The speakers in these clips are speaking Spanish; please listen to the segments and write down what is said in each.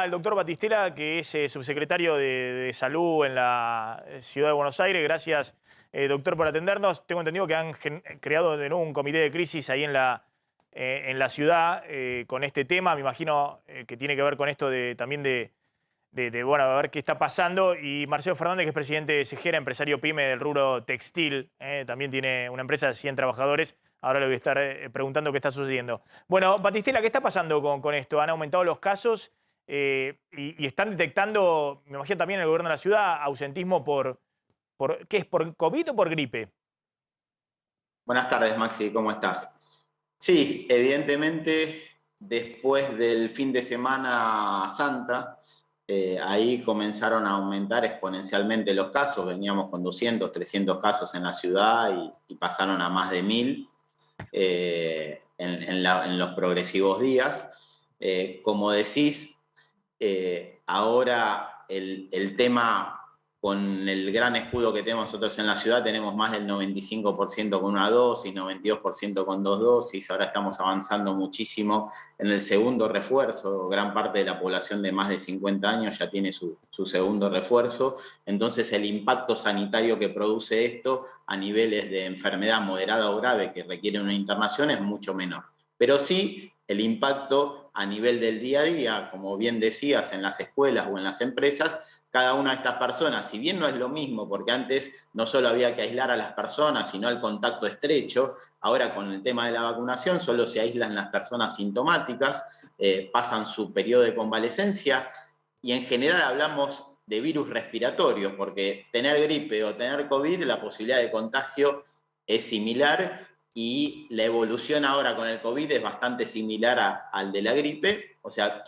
el doctor Batistela, que es subsecretario de Salud en la Ciudad de Buenos Aires. Gracias, doctor, por atendernos. Tengo entendido que han creado de nuevo un comité de crisis ahí en la ciudad con este tema. Me imagino que tiene que ver con esto también bueno, a ver qué está pasando. Y Marcelo Fernández, que es presidente de Segera, empresario pyme del rubro textil, también tiene una empresa de 100 trabajadores. Ahora le voy a estar preguntando qué está sucediendo. Bueno, Batistela, ¿qué está pasando con esto? ¿Han aumentado los casos y están detectando, me imagino también en el gobierno de la ciudad, ausentismo ¿qué es? ¿Por COVID o por gripe? Buenas tardes, Maxi, ¿cómo estás? Sí, evidentemente, después del fin de Semana Santa, ahí comenzaron a aumentar exponencialmente los casos. Veníamos con 200, 300 casos en la ciudad y pasaron a más de 1000 en los progresivos días. Como decís, ahora el tema, con el gran escudo que tenemos nosotros en la ciudad, tenemos más del 95% con una dosis, 92% con 2 dosis. Ahora estamos avanzando muchísimo en el segundo refuerzo. Gran parte de la población de más de 50 años ya tiene su segundo refuerzo. Entonces el impacto sanitario que produce esto a niveles de enfermedad moderada o grave que requiere una internación es mucho menor. Pero sí, el impacto a nivel del día a día, como bien decías, en las escuelas o en las empresas, cada una de estas personas, si bien no es lo mismo, porque antes no solo había que aislar a las personas, sino el contacto estrecho, ahora con el tema de la vacunación solo se aíslan las personas sintomáticas, pasan su periodo de convalecencia y en general hablamos de virus respiratorios, porque tener gripe o tener COVID, la posibilidad de contagio es similar y la evolución ahora con el COVID es bastante similar al de la gripe, o sea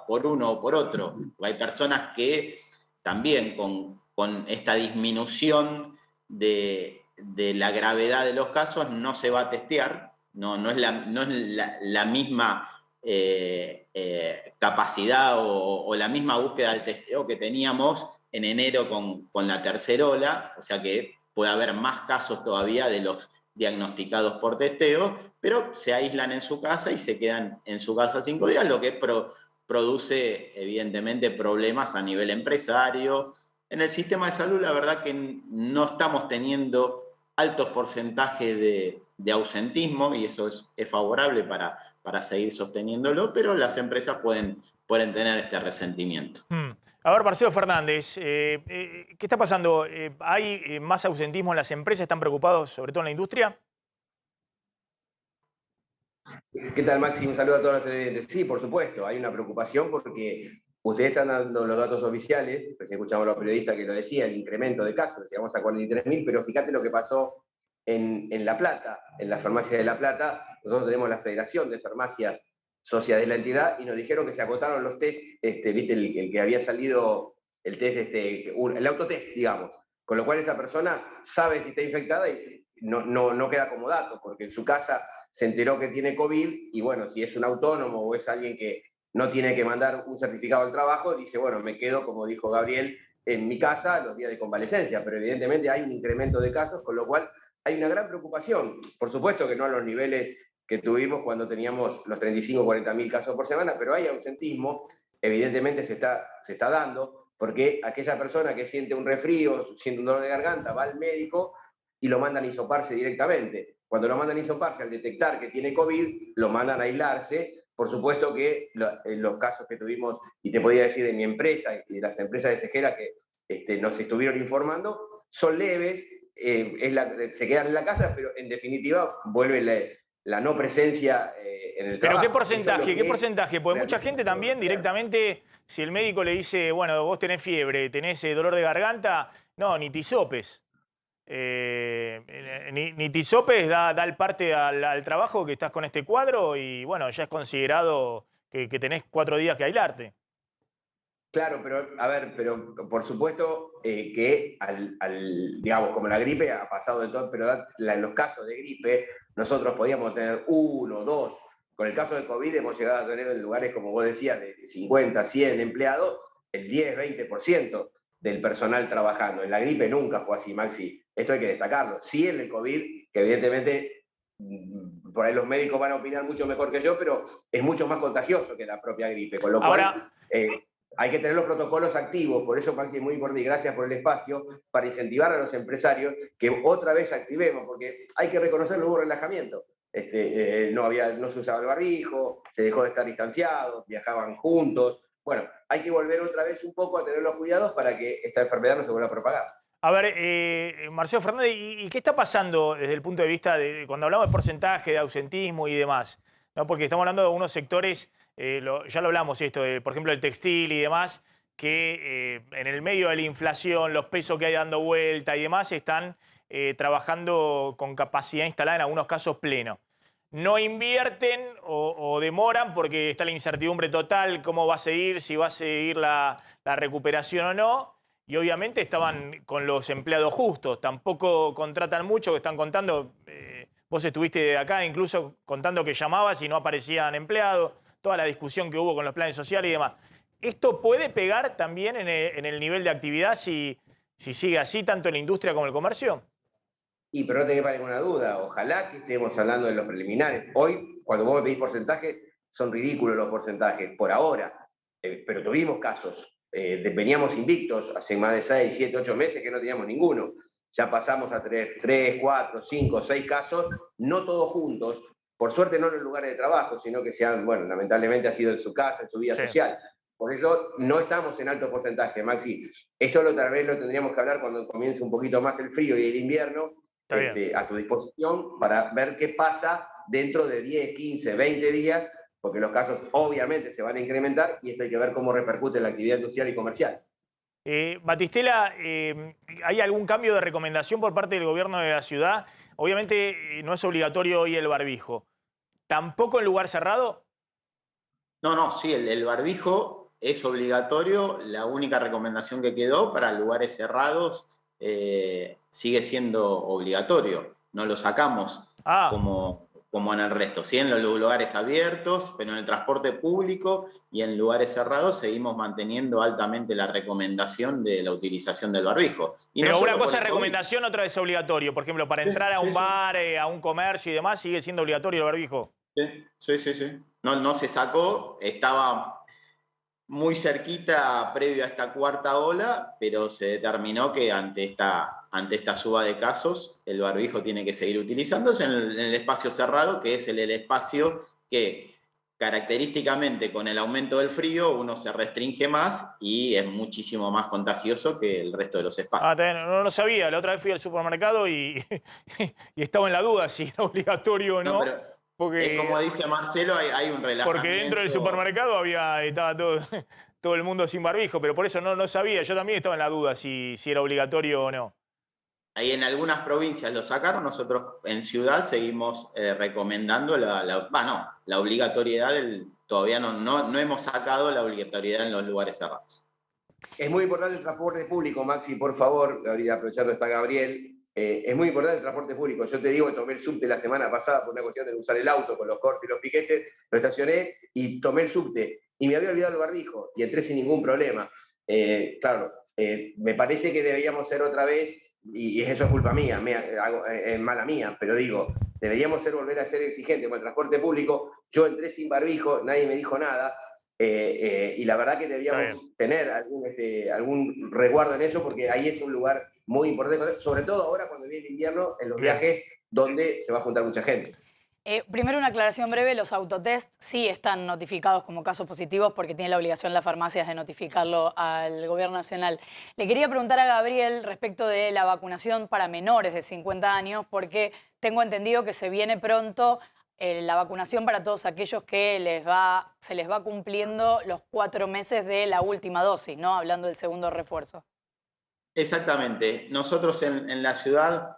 por uno o por otro. Hay personas que también con esta disminución de la gravedad de los casos no se va a testear, no es la misma capacidad o la misma búsqueda del testeo que teníamos en enero con la tercera ola, o sea que puede haber más casos todavía de los diagnosticados por testeo, pero se aíslan en su casa y se quedan en su casa 5 días, lo que produce evidentemente problemas a nivel empresario. En el sistema de salud la verdad que no estamos teniendo altos porcentajes de ausentismo y eso es favorable para seguir sosteniéndolo, pero las empresas pueden tener este resentimiento. A ver, Marcelo Fernández, ¿qué está pasando? ¿Hay más ausentismo en las empresas? ¿Están preocupados, sobre todo en la industria? ¿Qué tal, Maxi? Un saludo a todos los televidentes. Sí, por supuesto, hay una preocupación porque ustedes están dando los datos oficiales, pues escuchamos a los periodistas que lo decían, el incremento de casos, llegamos a 43.000, pero fíjate lo que pasó en La Plata, en la farmacia de La Plata. Nosotros tenemos la Federación de Farmacias Socias de la entidad y nos dijeron que se agotaron los test, viste, el que había salido, el test, el autotest, digamos, con lo cual esa persona sabe si está infectada y no queda como dato, porque en su casa se enteró que tiene COVID y bueno, si es un autónomo o es alguien que no tiene que mandar un certificado al trabajo, dice, bueno, me quedo, como dijo Gabriel, en mi casa los días de convalecencia, pero evidentemente hay un incremento de casos, con lo cual hay una gran preocupación. Por supuesto que no a los niveles que tuvimos cuando teníamos los 35 o 40.000 casos por semana, pero hay ausentismo, evidentemente se está dando, porque aquella persona que siente un resfrío, siente un dolor de garganta, va al médico y lo mandan a hisoparse directamente. Cuando lo mandan a hisoparse, al detectar que tiene COVID, lo mandan a aislarse. Por supuesto que los casos que tuvimos, y te podía decir de mi empresa y de las empresas de Segera que nos estuvieron informando, son leves, se quedan en la casa, pero en definitiva vuelve la no presencia en el trabajo. ¿Pero qué porcentaje? ¿Qué porcentaje? Porque mucha gente también directamente, si el médico le dice, bueno, vos tenés fiebre, tenés dolor de garganta, no, ni te hisopes. Ni te hisopes, da el parte al trabajo que estás con este cuadro y bueno, ya es considerado que tenés 4 días que aislarte. Claro, pero a ver, pero por supuesto que digamos, como la gripe ha pasado de todo, pero en los casos de gripe nosotros podíamos tener 1, 2. Con el caso del COVID hemos llegado a tener en lugares, como vos decías, de 50, 100 empleados, el 10, 20% del personal trabajando. En la gripe nunca fue así, Maxi. Esto hay que destacarlo. Sí, en el COVID, que evidentemente por ahí los médicos van a opinar mucho mejor que yo, pero es mucho más contagioso que la propia gripe. Con lo Ahora, cual, hay que tener los protocolos activos, por eso Maxi es muy importante y gracias por el espacio, para incentivar a los empresarios que otra vez activemos, porque hay que reconocerlo, hubo relajamiento. No se usaba el barbijo, se dejó de estar distanciados, viajaban juntos. Bueno, hay que volver otra vez un poco a tener los cuidados para que esta enfermedad no se vuelva a propagar. A ver, Marcelo Fernández, ¿y qué está pasando desde el punto de vista de cuando hablamos de porcentaje, de ausentismo y demás? ¿No? Porque estamos hablando de unos sectores, ya lo hablamos esto, por ejemplo, el textil y demás, que en el medio de la inflación, los pesos que hay dando vuelta y demás, están trabajando con capacidad instalada en algunos casos pleno. No invierten o demoran porque está la incertidumbre total, cómo va a seguir, si va a seguir la recuperación o no. Y obviamente estaban con los empleados justos, tampoco contratan mucho, que están contando, vos estuviste acá incluso contando que llamabas y no aparecían empleados, toda la discusión que hubo con los planes sociales y demás. ¿Esto puede pegar también en el nivel de actividad si sigue así, tanto en la industria como en el comercio? Pero no te quepa ninguna duda, ojalá que estemos hablando de los preliminares. Hoy, cuando vos me pedís porcentajes, son ridículos los porcentajes, por ahora, pero tuvimos casos. Veníamos invictos hace más de 6, 7, 8 meses que no teníamos ninguno. Ya pasamos a tener 3, 4, 5, 6 casos, no todos juntos. Por suerte no en los lugares de trabajo, sino que lamentablemente ha sido en su casa, en su vida social. Por eso no estamos en alto porcentaje, Maxi. Esto tal vez lo tendríamos que hablar cuando comience un poquito más el frío y el invierno, a tu disposición para ver qué pasa dentro de 10, 15, 20 días, porque los casos obviamente se van a incrementar y esto hay que ver cómo repercute en la actividad industrial y comercial. Batistela, ¿hay algún cambio de recomendación por parte del gobierno de la ciudad? Obviamente no es obligatorio hoy el barbijo. ¿Tampoco en lugar cerrado? No, sí, el barbijo es obligatorio. La única recomendación que quedó para lugares cerrados sigue siendo obligatorio. No lo sacamos como en el resto. Sí, en los lugares abiertos, pero en el transporte público y en lugares cerrados seguimos manteniendo altamente la recomendación de la utilización del barbijo. Pero una cosa es recomendación, otra es obligatorio. Por ejemplo, para entrar a un bar, a un comercio y demás, ¿sigue siendo obligatorio el barbijo? Sí. No se sacó, estaba muy cerquita previo a esta cuarta ola, pero se determinó que ante esta suba de casos, el barbijo tiene que seguir utilizándose en el espacio cerrado, que es el espacio que característicamente con el aumento del frío uno se restringe más y es muchísimo más contagioso que el resto de los espacios. No lo sabía. La otra vez fui al supermercado y estaba en la duda si era obligatorio o no. Porque, como dice Marcelo, hay un relajamiento. Porque dentro del supermercado estaba todo el mundo sin barbijo, pero por eso no sabía. Yo también estaba en la duda si era obligatorio o no. Ahí en algunas provincias lo sacaron, nosotros en Ciudad seguimos recomendando la obligatoriedad, todavía no hemos sacado la obligatoriedad en los lugares cerrados. Es muy importante el transporte público, Maxi, por favor, aprovechando está Gabriel. Es muy importante el transporte público. Yo te digo que tomé el subte la semana pasada por una cuestión de usar el auto con los cortes y los piquetes, lo estacioné y tomé el subte. Y me había olvidado el barbijo y entré sin ningún problema. Me parece que deberíamos ser otra vez, y eso es culpa mía, es mala mía, pero digo, deberíamos volver a ser exigentes con el transporte público. Yo entré sin barbijo, nadie me dijo nada. Y la verdad que deberíamos tener algún resguardo en eso, porque ahí es un lugar muy importante, sobre todo ahora cuando viene el invierno, en los viajes donde se va a juntar mucha gente. Primero una aclaración breve, los autotest sí están notificados como casos positivos porque tiene la obligación las farmacias de notificarlo al gobierno nacional. Le quería preguntar a Gabriel respecto de la vacunación para menores de 50 años, porque tengo entendido que se viene pronto la vacunación para todos aquellos que se les va cumpliendo los 4 meses de la última dosis, ¿no? Hablando del segundo refuerzo. Exactamente. Nosotros en la ciudad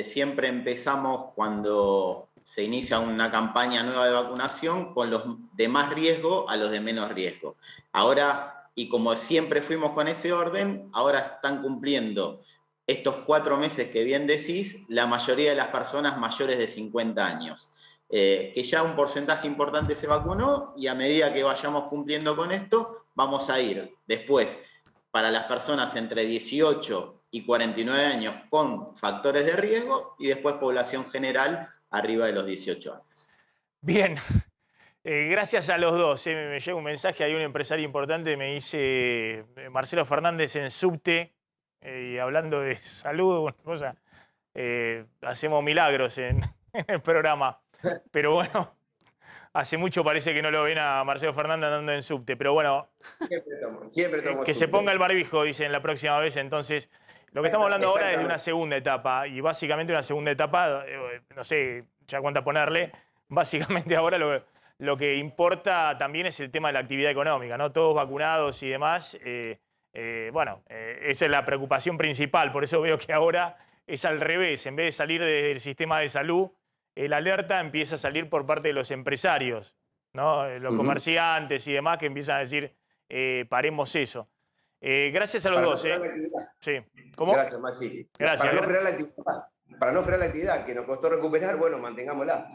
siempre empezamos cuando se inicia una campaña nueva de vacunación con los de más riesgo a los de menos riesgo. Ahora, y como siempre fuimos con ese orden, ahora están cumpliendo estos 4 meses que bien decís, la mayoría de las personas mayores de 50 años. Que ya un porcentaje importante se vacunó y a medida que vayamos cumpliendo con esto, vamos a ir después para las personas entre 18 y 49 años con factores de riesgo y después población general arriba de los 18 años. Bien. Gracias a los dos. Me llega un mensaje, hay un empresario importante, me dice Marcelo Fernández en Subte, y hablando de salud, una cosa, hacemos milagros en el programa. Pero bueno, hace mucho parece que no lo ven a Marcelo Fernández andando en Subte. Pero bueno, siempre tomo que se subte. ponga el barbijo, dicen la próxima vez. Entonces, lo que estamos hablando ahora es de una segunda etapa. Y básicamente una segunda etapa, no sé ya cuánta ponerle, básicamente ahora lo que importa también es el tema de la actividad económica, ¿no? Todos vacunados y demás. Bueno, esa es la preocupación principal. Por eso veo que ahora es al revés. En vez de salir desde el sistema de salud, el alerta empieza a salir por parte de los empresarios, ¿no? Los comerciantes y demás que empiezan a decir, paremos eso. Gracias a los dos. Sí. ¿Cómo? Gracias, Maxi. Gracias. Para no frenar la actividad, que nos costó recuperar, bueno, mantengámosla.